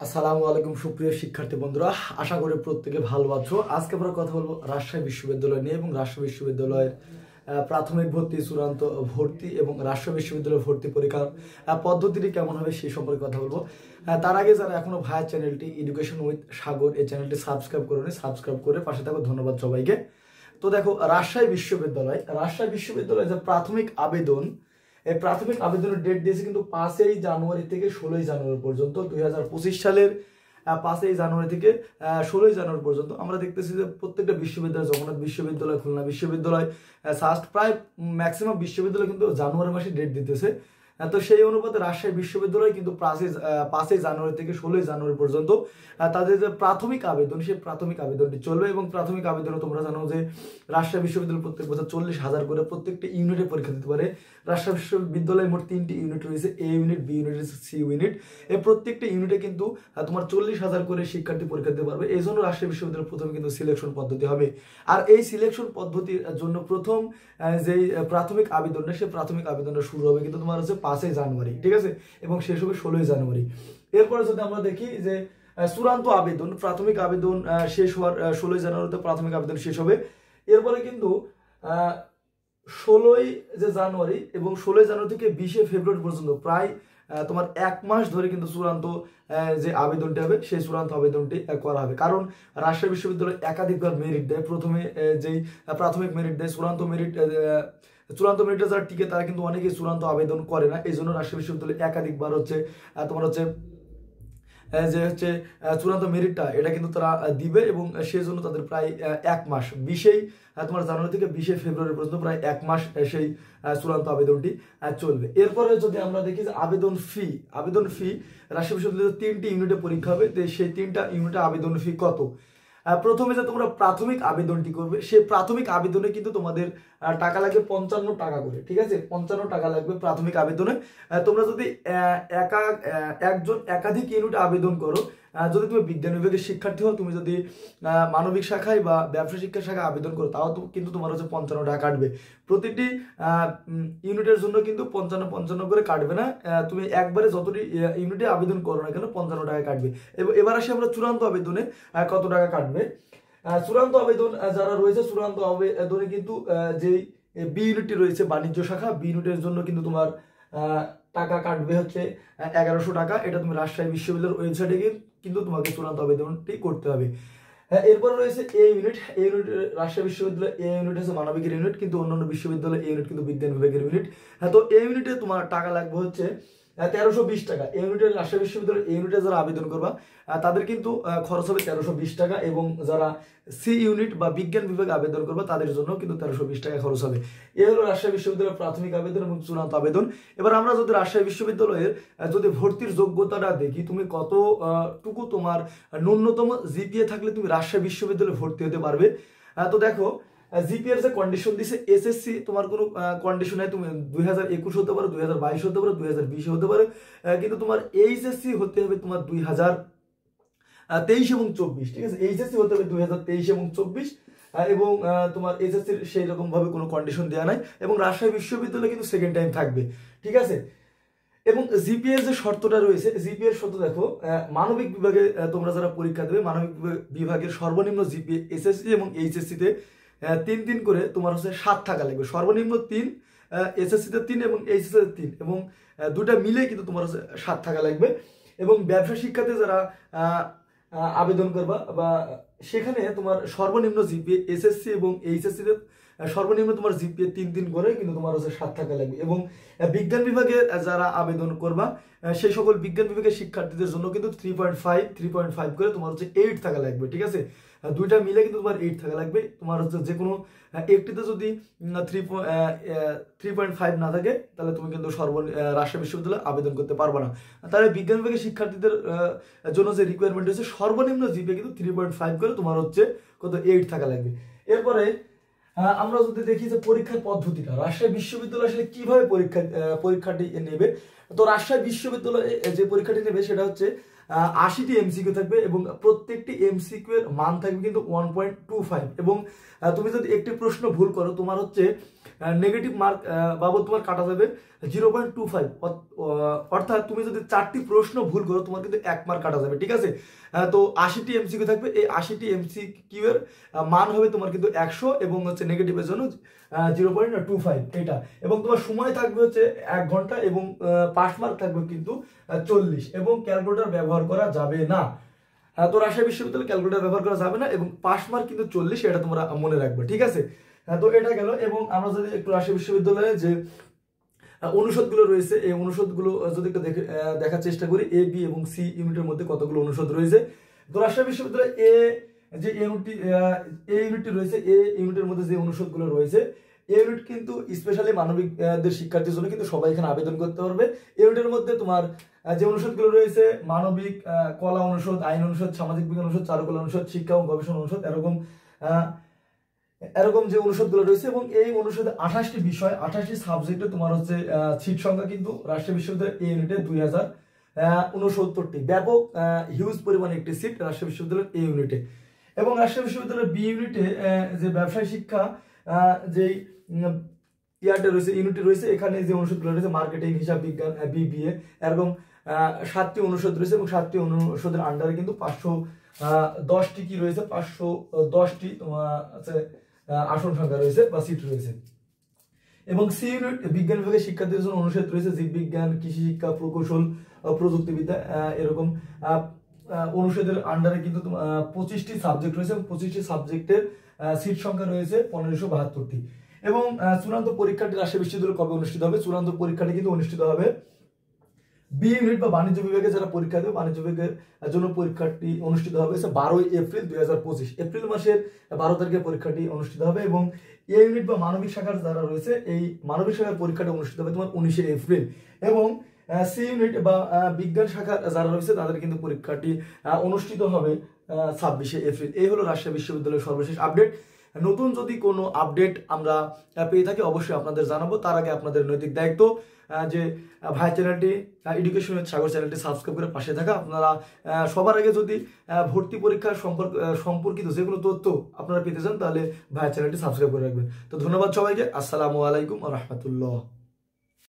আসসালামু আলাইকুম সুপ্রিয় শিক্ষার্থী বন্ধুরা, আশা করি প্রত্যেকে ভালো আছো। আজকে আমরা কথা বলবো রাজশাহী বিশ্ববিদ্যালয় নিয়ে এবং রাজশাহী বিশ্ববিদ্যালয়ের প্রাথমিক ভর্তি, চূড়ান্ত ভর্তি এবং রাজশাহী বিশ্ববিদ্যালয়ের ভর্তি পরীক্ষার পদ্ধতিটি কেমন হবে সেই সম্পর্কে কথা বলবো। তার আগে যারা এখনো ভাইয়ের চ্যানেলটি এডুকেশন উইথ সাগর এই চ্যানেলটি সাবস্ক্রাইব করেনি, সাবস্ক্রাইব করে পাশে থাকো। ধন্যবাদ সবাইকে। তো দেখো, রাজশাহী বিশ্ববিদ্যালয় যে প্রাথমিক আবেদন, এই প্রাথমিক আবেদনের ডেট দিয়েছে কিন্তু 5ই জানুয়ারি থেকে 16ই জানুয়ারি পর্যন্ত। 2025 সালের 5ই জানুয়ারি থেকে 16ই জানুয়ারি পর্যন্ত আমরা দেখতেছি যে প্রত্যেকটা বিশ্ববিদ্যালয়, জগন্নাথ বিশ্ববিদ্যালয়, খুলনা বিশ্ববিদ্যালয়, সাস্ট প্রায় ম্যাক্সিমাম বিশ্ববিদ্যালয় কিন্তু জানুয়ারি মাসে ডেট দিতেছে। তো সেই অনুপাতে রাজশাহী বিশ্ববিদ্যালয় কিন্তু 5ই জানুয়ারি থেকে 16ই জানুয়ারি পর্যন্ত তাদের যে প্রাথমিক আবেদন, সেই প্রাথমিক আবেদনটি চলবে। এবং প্রাথমিক আবেদনে তোমরা জানো যে রাজশাহী বিশ্ববিদ্যালয় প্রত্যেক বছর 40,000 করে প্রত্যেকটা ইউনিটে পরীক্ষা দিতে পারে। রাজশাহী বিশ্ববিদ্যালয়ে মোট 3টি ইউনিট রয়েছে, A unit, B unit, C unit. এই প্রত্যেকটা ইউনিটে কিন্তু তোমার 40,000 করে শিক্ষার্থী পরীক্ষা দিতে পারবে। এই জন্য রাজশাহী বিশ্ববিদ্যালয় প্রথমে কিন্তু সিলেকশন পদ্ধতি হবে। আর এই সিলেকশন পদ্ধতির জন্য প্রথম যেই প্রাথমিক আবেদনটা, সেই প্রাথমিক আবেদনটা শুরু হবে কিন্তু তোমার হচ্ছে 5ই জানুয়ারি, ঠিক আছে, এবং শেষ হবে 16ই জানুয়ারি। এরপরে যদি আমরা দেখি যে চূড়ান্ত আবেদন, প্রাথমিক আবেদন শেষ হওয়ার 16ই জানুয়ারিতে প্রাথমিক আবেদন শেষ হবে। এরপরে কিন্তু 16ই যে জানুয়ারি এবং 16ই জানুয়ারি থেকে 20শে ফেব্রুয়ারি পর্যন্ত প্রায় তোমার 1 মাস ধরে কিন্তু চূড়ান্ত যে আবেদনটি হবে সেই চূড়ান্ত আবেদনটি করা হবে। কারণ রাজশাহী বিশ্ববিদ্যালয় একাধিকবার মেরিট দেয়। প্রথমে যেই প্রাথমিক মেরিট দেয়, চূড়ান্ত মেরিটে যারা টিকে তারা কিন্তু অনেকেই চূড়ান্ত আবেদন করে না। এই জন্য রাজশাহী বিশ্ববিদ্যালয় একাধিকবার তোমার হচ্ছে যে হচ্ছে চূড়ান্ত মেরিটটা এটা কিন্তু তারা দিবে। এবং সেই জন্য তাদের প্রায় 1 মাস, 20ই তোমার জানুয়ারি থেকে 20শে ফেব্রুয়ারি পর্যন্ত প্রায় 1 মাস সেই চূড়ান্ত আবেদনটি চলবে। এরপরে যদি আমরা দেখি যে আবেদন ফি রাজশাহী বিশ্ববিদ্যালয়ের 3টি ইউনিটে পরীক্ষা হবে। তো সেই 3টা ইউনিটে আবেদন ফি কত? প্রথমে যে তোমরা প্রাথমিক আবেদনটি করবে, সেই প্রাথমিক আবেদনে কিন্তু তোমাদের টাকা লাগবে 55 টাকা করে, ঠিক আছে, 55 টাকা লাগবে প্রাথমিক আবেদনে। তোমরা যদি একজন একাধিক ইউনিট আবেদন করো, যদি তুমি বিজ্ঞান বিভাগের শিক্ষার্থী হও, তুমি যদি মানবিক শাখায় বা ব্যবসা শিক্ষা শাখায় আবেদন করো, তাও কিন্তু তোমার হচ্ছে 55 টাকা কাটবে। প্রতিটি ইউনিটের জন্য কিন্তু 55 করে কাটবে না। তুমি একবারে যতটি ইউনিটে আবেদন করো না কেন 55 টাকা কাটবে। এবার আসি আমরা চূড়ান্ত আবেদনে কত টাকা কাটবে। চূড়ান্ত আবেদন যারা রয়েছে, চূড়ান্ত আবেদনে কিন্তু যে বি ইউনিটটি রয়েছে, বাণিজ্য শাখা, বি ইউনিটের জন্য কিন্তু তোমার টাকা কাটবে হচ্ছে 1100 টাকা। এটা তুমি রাজশাহী বিশ্ববিদ্যালয়ের ওয়েবসাইটে গিয়ে কিন্তু তোমাকে চূড়ান্ত আবেদনটি করতে হবে। এরপরে রয়েছে এ ইউনিট রাজশাহী বিশ্ববিদ্যালয় এ ইউনিট হচ্ছে মানবিকের ইউনিট, কিন্তু অন্যান্য বিশ্ববিদ্যালয় এ ইউনিট কিন্তু বিজ্ঞান বিভাগের ইউনিট। তো এ ইউনিটে তোমার টাকা লাগবে হচ্ছে 1320 টাকা। এই ইউনিটের রাজশাহী বিশ্ববিদ্যালয়ের এই ইউনিটে যারা আবেদন করবা তাদের কিন্তু খরচ হবে 1320 টাকা। এবং যারা সি ইউনিট বা বিজ্ঞান বিভাগে আবেদন করবা তাদের জন্য কিন্তু 1320 টাকা খরচ হবে। এই হলো রাজশাহী বিশ্ববিদ্যালয়ের প্রাথমিক আবেদন এবং চূড়ান্ত আবেদন। এবার আমরা যদি রাজশাহী বিশ্ববিদ্যালয়ের যদি ভর্তির যোগ্যতাটা দেখি, তুমি কতটুকু তোমার ন্যূনতম জিপিএ থাকলে তুমি রাজশাহী বিশ্ববিদ্যালয়ে ভর্তি হতে পারবে। তো দেখো, জিপিএর যে কন্ডিশন দিছে, এসএসসি তোমার কোনো কন্ডিশন নাই, তুমি 2021 হতে পারো, 2022 হতে পারো, 2020 হতে পারো, কিন্তু তোমার এইচএসসি হতে হবে তোমার 2023 এবং 24, ঠিক আছে, এইচএসসি হতে হবে 2023 এবং 24। এবং তোমার এইচএসসির সেই রকম ভাবে কোনো কন্ডিশন দেওয়া নাই। এবং রাজশাহী বিশ্ববিদ্যালয় কিন্তু সেকেন্ড টাইম থাকবে, ঠিক আছে। এবং জিপিএর যে শর্তটা রয়েছে, জিপিএর শর্ত দেখো, মানবিক বিভাগে তোমরা যারা পরীক্ষা দেবে, মানবিক বিভাগের সর্বনিম্ন জিপিএ এসএসসি এবং এইচএসসিতে 3 করে তোমার হচ্ছে 7 টাকা লাগবে। সর্বনিম্ন 3, এসএসসিতে 3 এবং এইচএসসিতে 3, এবং দুটা মিলে কিন্তু তোমার হচ্ছে 7 টাকা লাগবে। এবং ব্যবসা শিক্ষাতে যারা আবেদন করবা বা সেখানে তোমার সর্বনিম্ন জিপিএ এসএসসি এবং এইচএসসিতে সর্বনিম্ন তোমার জিপিএ 3 করে কিন্তু তোমার হচ্ছে 7 টাকা লাগবে। এবং বিজ্ঞান বিভাগে যারা আবেদন করবা সেই সকল বিজ্ঞান বিভাগের শিক্ষার্থীদের জন্য কিন্তু 3.5 করে তোমার হচ্ছে 8 টাকা লাগবে, ঠিক আছে। দুইটা মিলে কিন্তু তোমার 8 টাকা লাগবে। তোমার হচ্ছে যে কোনো একটিতে যদি 3.5 না থাকে তাহলে তুমি কিন্তু রাজশাহী বিশ্ববিদ্যালয়ে আবেদন করতে পারবে না। তাহলে বিজ্ঞান বিভাগের শিক্ষার্থীদের জন্য যে রিকোয়ারমেন্ট হচ্ছে সর্বনিম্ন জিপিএ কিন্তু 3.5 করে তোমার হচ্ছে কত 8 টাকা লাগবে। এরপরে আমরা যদি দেখি যে পরীক্ষার পদ্ধতিটা, রাজশাহী বিশ্ববিদ্যালয় আসলে কিভাবে পরীক্ষাটি নেবে। তো রাজশাহী বিশ্ববিদ্যালয়ে যে পরীক্ষাটি নেবে সেটা হচ্ছে 80টি এমসিকিউ থাকবে এবং প্রত্যেকটি এমসিকিউ এর মান থাকবে কিন্তু 1.25 এবং তুমি যদি একটি প্রশ্ন ভুল করো তোমার হচ্ছে নেগেটিভ মার্ক বাবদ তোমার কাটা যাবে 0.25, অর্থাৎ তুমি যদি 4টি প্রশ্ন ভুল করো তোমার কিন্তু 1 মার্ক কাটা যাবে, ঠিক আছে। তো 80টি এমসিকিউ থাকবে, এই 80টি এমসিকিউ এর মান হবে তোমার কিন্তু 100 এবং হচ্ছে নেগেটিভের জন্য 0.25 এটা, এবং তোমার সময় থাকবে হচ্ছে 1 ঘন্টা এবং পাস মার্ক থাকবে কিন্তু 40 এবং ক্যালকুলেটর ব্যবহার করা যাবে না। তো রাজশাহী বিশ্ববিদ্যালয়ে ক্যালকুলেটর ব্যবহার করা যাবে না এবং পাস মার্ক কিন্তু 40, এটা তোমরা মনে রাখবে, ঠিক আছে। তো এটা গেল। এবং আমরা যদি একটু রাজশাহী বিশ্ববিদ্যালয়ে যে অনুষদগুলো রয়েছে এই অনুষদগুলো যদি একটু দেখার চেষ্টা করি, এ বি এবং সি ইউনিটের মধ্যে কতগুলো অনুষদ রয়েছে। তো রাজশাহী বিশ্ববিদ্যালয়ে যে ইউনিটটি রয়েছে, এ ইউনিটের মধ্যে যে অনুষদগুলো রয়েছে, এই ইউনিট কিন্তু স্পেশালি মানবিকদের শিক্ষার্থীর জন্য কিন্তু সবাই এখানে আবেদন করতে পারবে। এই ইউনিটের মধ্যে তোমার যে অনুষদগুলো রয়েছে, মানবিক, কলা অনুষদ, আইন অনুষদ, সামাজিক বিজ্ঞান অনুষদ, চারুকলা অনুষদ, শিক্ষা ও গবেষণা অনুষদ, এরকম যে অনুষদগুলো রয়েছে, এবং এই অনুষদে 28টি বিষয়, 28টি সাবজেক্টে তোমার হচ্ছে সিট সংখ্যা কিন্তু রাজশাহী বিশ্ববিদ্যালয়ের এই ইউনিটে 2069টি, ব্যাপক হিউজ পরিমাণে একটি সিট রাজশাহী বিশ্ববিদ্যালয়ের এই ইউনিটে। এবং রাজশাহী বিশ্ববিদ্যালয়ের বি ইউনিটে যে ব্যবসায় শিক্ষা যেই ইউনিট রয়েছে, এখানে যে অনুষদগুলো রয়েছে, মার্কেটিং, হিসাব বিজ্ঞান, বিবিএ, এরকম 7টি অনুষদ রয়েছে এবং 7টি অনুষদের আন্ডারে কিন্তু 510টি কি রয়েছে, 510টি তোমার আসন সংখ্যা রয়েছে বা সিট রয়েছে। এবং সি ইউনিট বিজ্ঞান বিভাগের শিক্ষার্থীদের জন্য অনুষদ রয়েছে জীববিজ্ঞান, কৃষি শিক্ষা, প্রকৌশল, প্রযুক্তিবিদ্যা, এরকম অনুষদের আন্ডারে কিন্তু 25টি সাবজেক্ট রয়েছে এবং 25টি সাবজেক্টের সিট সংখ্যা রয়েছে 1572টি। এবং চূড়ান্ত পরীক্ষাটি রাজশাহী বিশ্ববিদ্যালয়ে কবে অনুষ্ঠিত হবে? চূড়ান্ত পরীক্ষাটি কিন্তু অনুষ্ঠিত হবে বি ইউনিট বা বাণিজ্য বিভাগে যারা পরীক্ষা দেবে, বাণিজ্য বিভাগের জন্য পরীক্ষাটি অনুষ্ঠিত হবে 12 এপ্রিল 2025, এপ্রিল মাসের 12 তারিখে পরীক্ষাটি অনুষ্ঠিত হবে। এবং এ ইউনিট বা মানবিক শাখার যারা রয়েছে, এই মানবিক শাখার পরীক্ষাটি অনুষ্ঠিত হবে তোমার 19 এপ্রিল। এবং সি ইউনিট বা বিজ্ঞান শাখার যারা রয়েছে তাদের কিন্তু পরীক্ষাটি অনুষ্ঠিত হবে 26 এপ্রিল। এই হলো রাজশাহী বিশ্ববিদ্যালয়ের সর্বশেষ আপডেট। নতুন যদি কোনো আপডেট আমরা পেয়ে থাকি অবশ্যই আপনাদের জানাবো। তার আগে আপনাদের নৈতিক দায়িত্ব যে ভাই চ্যানেলটি, এডুকেশন উইথ সাগর চ্যানেলটি সাবস্ক্রাইব করে পাশে থাকা। আপনারা সবার আগে যদি ভর্তি পরীক্ষার সম্পর্কিত যে কোনো তথ্য আপনারা পেতে চান তাহলে ভাই চ্যানেলটি সাবস্ক্রাইব করে রাখবেন। তো ধন্যবাদ সবাইকে। আসসালামু আলাইকুম ওয়া রাহমাতুল্লাহ।